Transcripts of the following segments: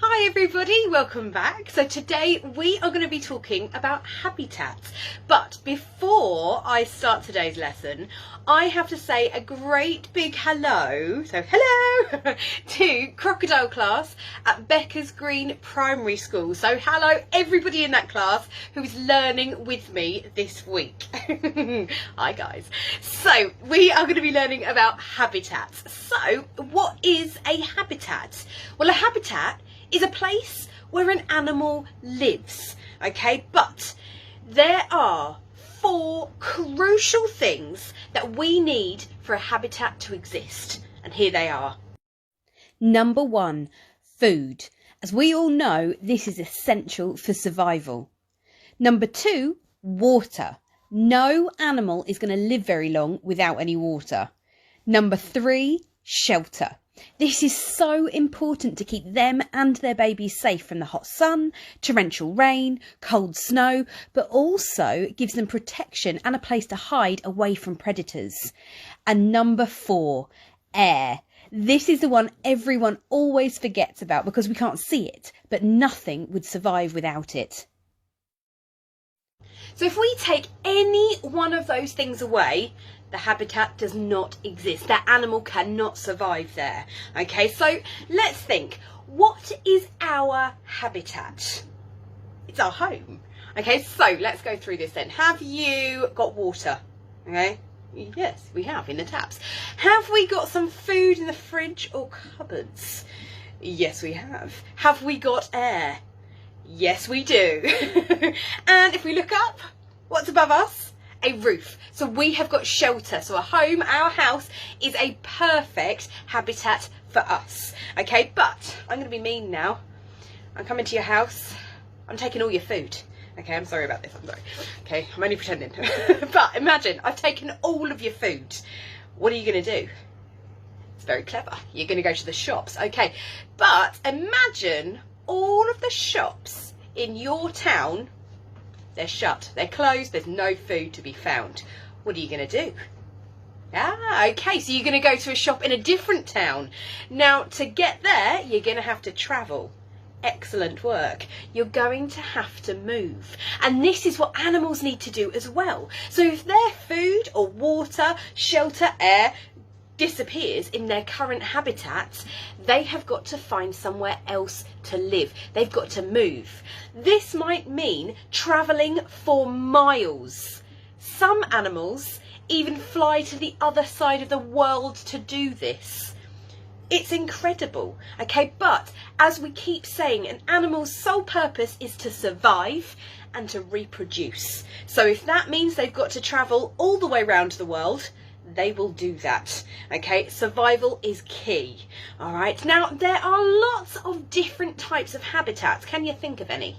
Hi everybody, welcome back. So today we are going to be talking about habitats. But before I start today's lesson, I have to say a great big hello, to crocodile class at Becker's Green Primary School. So hello everybody in that class who's learning with me this week. Hi guys. So we are going to be learning about habitats. So what is a habitat? Well, a habitat is a place where an animal lives, okay? But there are 4 crucial things that we need for a habitat to exist, and here they are. Number 1, food. As we all know, this is essential for survival. Number 2, water. No animal is going to live very long without any water. Number 3, shelter. This is so important to keep them and their babies safe from the hot sun, torrential rain, cold snow, but also gives them protection and a place to hide away from predators. And number 4, air. This is the one everyone always forgets about because we can't see it, but nothing would survive without it. So if we take any one of those things away, the habitat does not exist. That animal cannot survive there. Okay, so let's think. What is our habitat? It's our home. Okay, so let's go through this then. Have you got water? Okay, yes, we have in the taps. Have we got some food in the fridge or cupboards? Yes, we have. Have we got air? Yes, we do. And if we look up, what's above us? A roof. So we have got shelter. So a home, our house, is a perfect habitat for us. Okay, but I'm going to be mean now. I'm coming to your house. I'm taking all your food. Okay, I'm sorry about this. I'm sorry. Okay, I'm only pretending. But imagine I've taken all of your food. What are you going to do? It's very clever. You're going to go to the shops. Okay, but imagine all of the shops in your town, they're shut, they're closed, there's no food to be found. What are you going to do? Okay, so you're going to go to a shop in a different town. Now, to get there, you're going to have to travel. Excellent work. You're going to have to move. And this is what animals need to do as well. So if their food or water, shelter, air disappears in their current habitats, they have got to find somewhere else to live. They've got to move. This might mean travelling for miles. Some animals even fly to the other side of the world to do this. It's incredible, okay? But as we keep saying, an animal's sole purpose is to survive and to reproduce. So if that means they've got to travel all the way around the world, they will do that. Okay, survival is key. All right, now there are lots of different types of habitats. Can you think of any?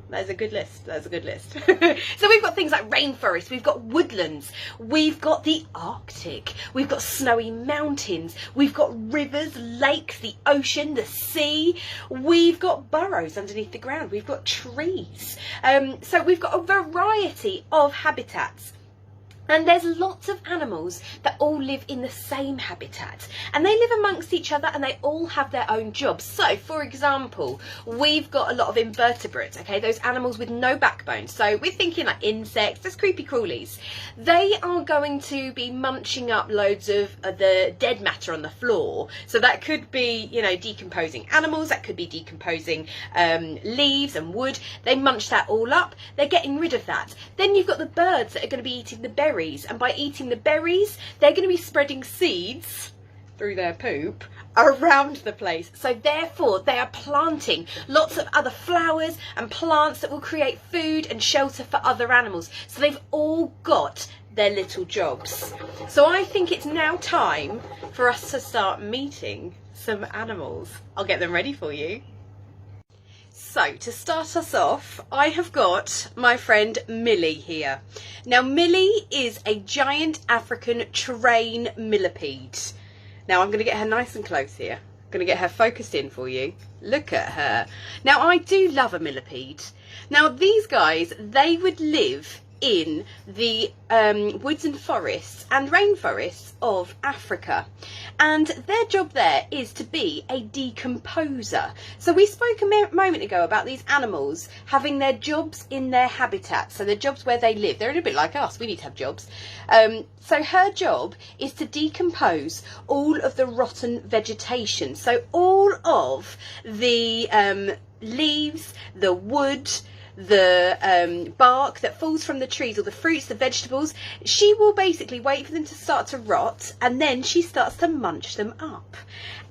There's a good list. There's a good list. So we've got things like rainforests, we've got woodlands, we've got the Arctic, we've got snowy mountains, we've got rivers, lakes, the ocean, the sea, we've got burrows underneath the ground, we've got trees. So we've got a variety of habitats. And there's lots of animals that all live in the same habitat, and they live amongst each other and they all have their own jobs. So for example, we've got a lot of invertebrates, okay, those animals with no backbone. So we're thinking like insects, those creepy crawlies. They are going to be munching up loads of the dead matter on the floor. So that could be, you know, decomposing animals, that could be decomposing leaves and wood. They munch that all up, they're getting rid of that. Then you've got the birds that are going to be eating the berries. And by eating the berries, they're going to be spreading seeds through their poop around the place. So therefore, they are planting lots of other flowers and plants that will create food and shelter for other animals. So they've all got their little jobs. So I think it's now time for us to start meeting some animals. I'll get them ready for you. So to start us off, I have got my friend Millie here. Now Millie is a giant African terrain millipede. Now I'm going to get her nice and close here. I'm going to get her focused in for you. Look at her. Now I do love a millipede. Now these guys, they would live in the woods and forests and rainforests of Africa, and their job there is to be a decomposer. So we spoke a moment ago about these animals having their jobs in their habitat, so their jobs where they live. They're a little bit like us, we need to have jobs. So her job is to decompose all of the rotten vegetation, so all of the leaves, the wood, the bark that falls from the trees, or the fruits, the vegetables. She will basically wait for them to start to rot, and then she starts to munch them up.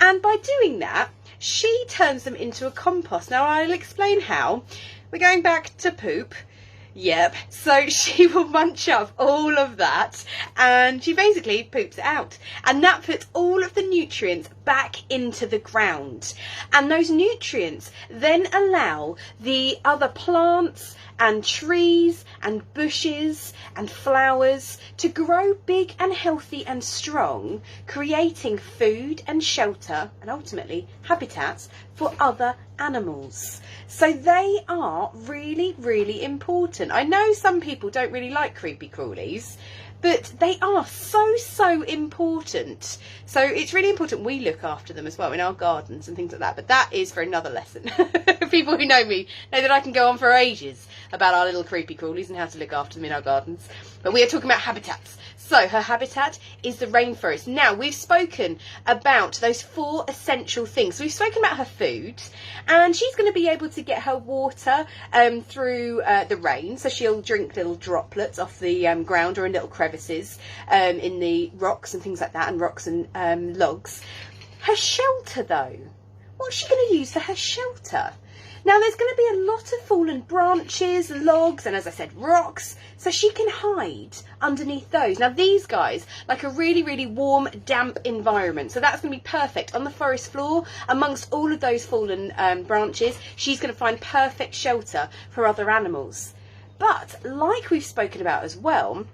And by doing that, she turns them into a compost. Now I'll explain how. We're going back to poop. Yep, so she will munch up all of that and she basically poops it out, and that puts all of the nutrients back into the ground, and those nutrients then allow the other plants and trees and bushes and flowers to grow big and healthy and strong, creating food and shelter and ultimately habitats for other animals. So they are really, really important. I know some people don't really like creepy crawlies, but they are so important. So it's really important we look after them as well in our gardens and things like that, but that is for another lesson. People who know me know that I can go on for ages about our little creepy crawlies and how to look after them in our gardens, but we are talking about habitats. So her habitat is the rainforest. Now, we've spoken about those 4 essential things. So we've spoken about her food, and she's going to be able to get her water through the rain. So she'll drink little droplets off the ground or in little crevices in the rocks and things like that, and rocks and logs. Her shelter, though, what's she going to use for her shelter? Now, there's going to be a lot of fallen branches, logs, and as I said, rocks, so she can hide underneath those. Now, these guys like a really, really warm, damp environment, so that's going to be perfect on the forest floor amongst all of those fallen branches. She's going to find perfect shelter for other animals. But like we've spoken about as well,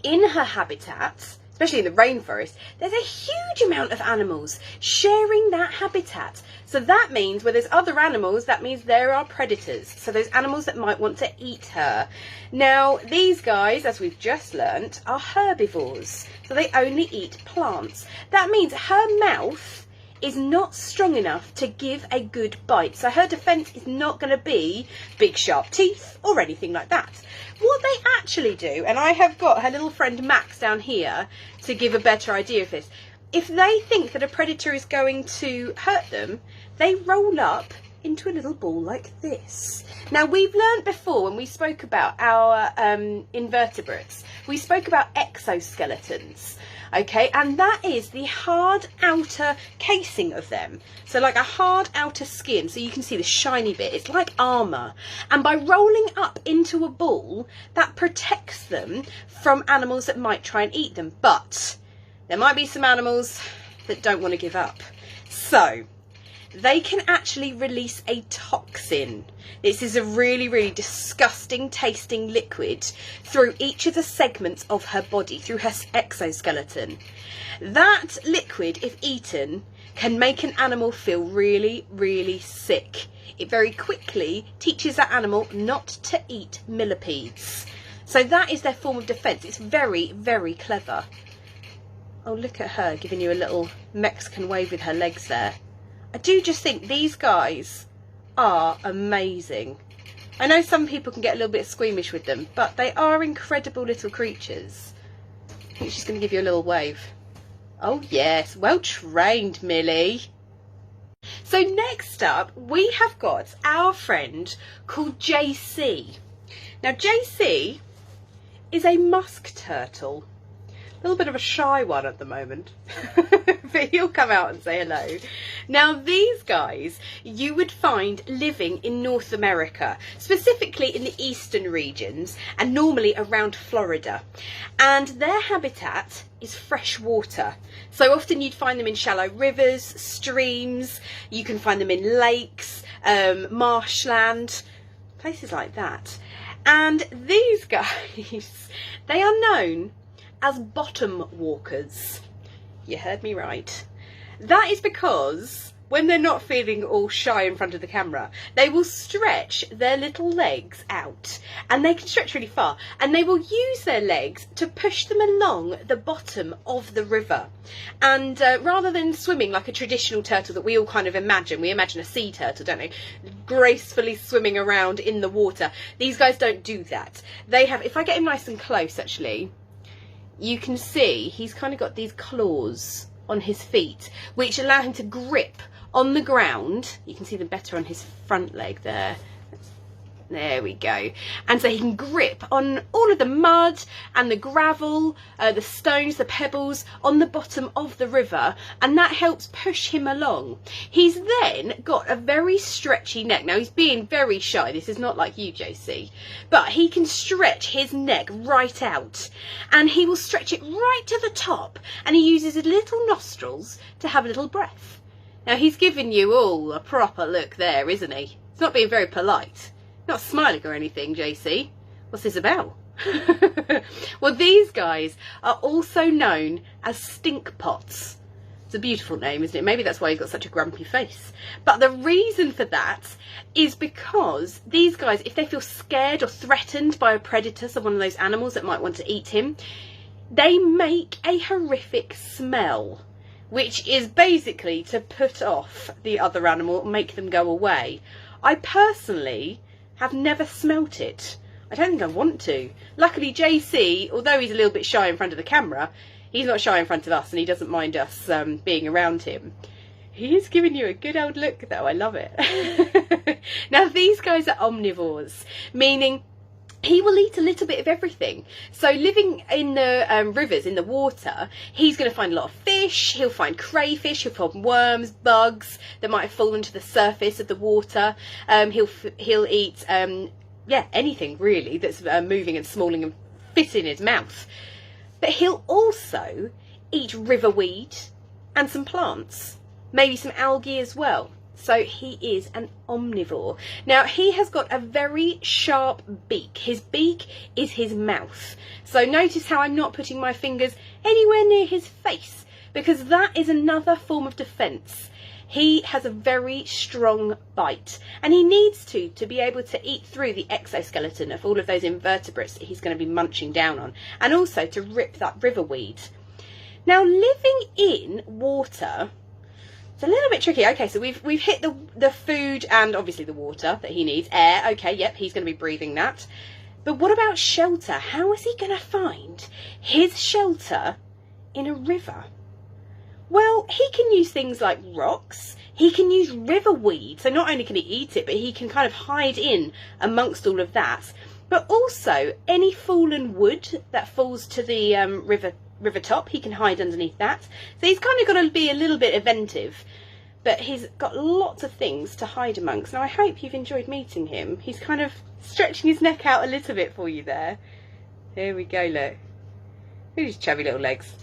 in her habitat, especially in the rainforest, there's a huge amount of animals sharing that habitat. So that means where there's other animals, that means there are predators. So those animals that might want to eat her. Now, these guys, as we've just learnt, are herbivores. So they only eat plants. That means her mouth is not strong enough to give a good bite. So her defence is not going to be big sharp teeth or anything like that. What they actually do, and I have got her little friend Max down here to give a better idea of this. If they think that a predator is going to hurt them, they roll up into a little ball like this. Now, we've learned before when we spoke about our invertebrates, we spoke about exoskeletons. Okay, and that is the hard outer casing of them. So like a hard outer skin, so you can see the shiny bit. It's like armour. And by rolling up into a ball, that protects them from animals that might try and eat them. But there might be some animals that don't want to give up. So they can actually release a toxin. This is a really, really disgusting tasting liquid through each of the segments of her body, through her exoskeleton. That liquid, if eaten, can make an animal feel really, really sick. It very quickly teaches that animal not to eat millipedes. So that is their form of defence. It's very, very clever. Oh, look at her giving you a little Mexican wave with her legs there. I do just think these guys are amazing. I know some people can get a little bit squeamish with them, but they are incredible little creatures. I think she's going to give you a little wave. Oh yes, well trained, Millie. So next up, we have got our friend called JC. Now JC is a musk turtle. A little bit of a shy one at the moment, but he'll come out and say hello. Now these guys you would find living in North America, specifically in the eastern regions and normally around Florida, and their habitat is fresh water. So often you'd find them in shallow rivers, streams, you can find them in lakes, marshland, places like that. And these guys, they are known as bottom walkers. You heard me right. That is because when they're not feeling all shy in front of the camera, they will stretch their little legs out, and they can stretch really far, and they will use their legs to push them along the bottom of the river. And rather than swimming like a traditional turtle that we all kind of imagine, we imagine a sea turtle, don't we, gracefully swimming around in the water, these guys don't do that. They have, if I get him nice and close actually, you can see he's kind of got these claws on his feet which allow him to grip on the ground. You can see them better on his front leg there. There we go. And so he can grip on all of the mud and the gravel, the stones, the pebbles on the bottom of the river, and that helps push him along. He's then got a very stretchy neck. Now he's being very shy. This is not like you, JC, but he can stretch his neck right out, and he will stretch it right to the top, and he uses his little nostrils to have a little breath. Now he's giving you all a proper look there, isn't he? He's not being very polite. Not smiling or anything, JC. What's this about? Well, these guys are also known as stink pots. It's a beautiful name, isn't it? Maybe that's why he's got such a grumpy face. But the reason for that is because these guys, if they feel scared or threatened by a predator, so one of those animals that might want to eat him, they make a horrific smell, which is basically to put off the other animal, make them go away. I personally have never smelt it. I don't think I want to. Luckily JC, although he's a little bit shy in front of the camera, he's not shy in front of us, and he doesn't mind us being around him. He is giving you a good old look though, I love it. Now these guys are omnivores, meaning he will eat a little bit of everything. So living in the rivers, in the water, he's going to find a lot of fish, he'll find crayfish, he'll find worms, bugs that might have fallen to the surface of the water. He'll eat, yeah, anything really that's moving and smalling and fit in his mouth. But he'll also eat river weed and some plants, maybe some algae as well. So he is an omnivore. Now he has got a very sharp beak. His beak is his mouth. So notice how I'm not putting my fingers anywhere near his face, because that is another form of defense. He has a very strong bite, and he needs to be able to eat through the exoskeleton of all of those invertebrates that he's going to be munching down on, and also to rip that river weed. Now living in water, it's a little bit tricky. Okay, so we've hit the food and obviously the water that he needs. Air, okay, yep, he's going to be breathing that. But what about shelter? How is he going to find his shelter in a river? Well, he can use things like rocks. He can use river weed. So not only can he eat it, but he can kind of hide in amongst all of that. But also any fallen wood that falls to the river top, he can hide underneath that. So he's kind of got to be a little bit inventive, but he's got lots of things to hide amongst. Now I hope you've enjoyed meeting him. He's kind of stretching his neck out a little bit for you there. There we go, look. Look at his chubby little legs.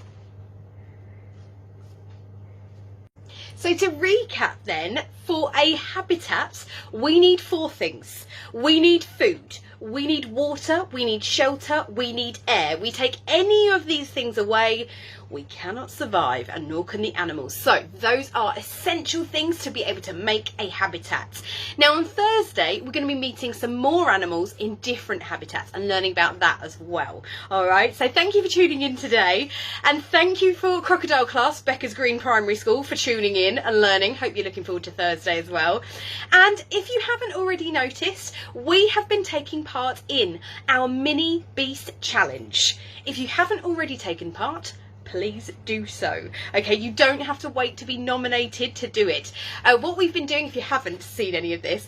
So to recap then, for a habitat, we need 4 things. We need food, we need water, we need shelter, we need air. We take any of these things away, we cannot survive, and nor can the animals. So those are essential things to be able to make a habitat. Now on Thursday, we're going to be meeting some more animals in different habitats and learning about that as well. All right, so thank you for tuning in today, and thank you for Crocodile Class, Becca's Green Primary School, for tuning in and learning. Hope you're looking forward to Thursday as well. And if you haven't already noticed, we have been taking part in our Mini Beast Challenge. If you haven't already taken part, please do so. Okay, you don't have to wait to be nominated to do it. What we've been doing, if you haven't seen any of this,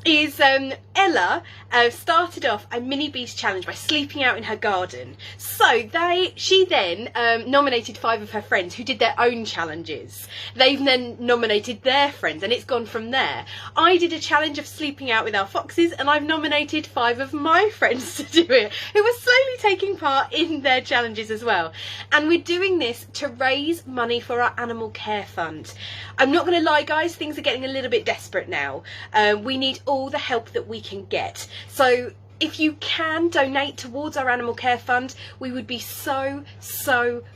is Ella started off a Mini Beast Challenge by sleeping out in her garden. So she then nominated 5 of her friends who did their own challenges. They've then nominated their friends, and it's gone from there. I did a challenge of sleeping out with our foxes, and I've nominated 5 of my friends to do it, who are slowly taking part in their challenges as well. And we're doing this to raise money for our animal care fund. I'm not going to lie, guys, things are getting a little bit desperate now. We need all the help that we can get. So if you can donate towards our animal care fund, we would be so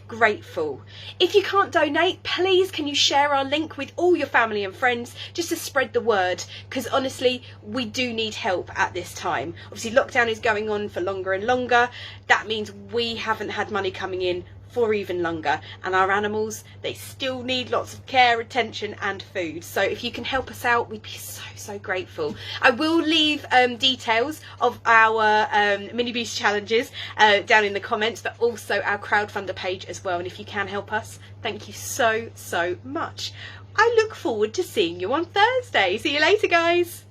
grateful. If you can't donate, please can you share our link with all your family and friends just to spread the word, because honestly we do need help at this time. Obviously lockdown is going on for longer and longer. That means we haven't had money coming in for even longer, and our animals, they still need lots of care, attention and food. So if you can help us out, we'd be so grateful. I will leave details of our mini beast challenges down in the comments, but also our crowdfunder page as well, and if you can help us, thank you so much. I look forward to seeing you on Thursday. See you later, guys.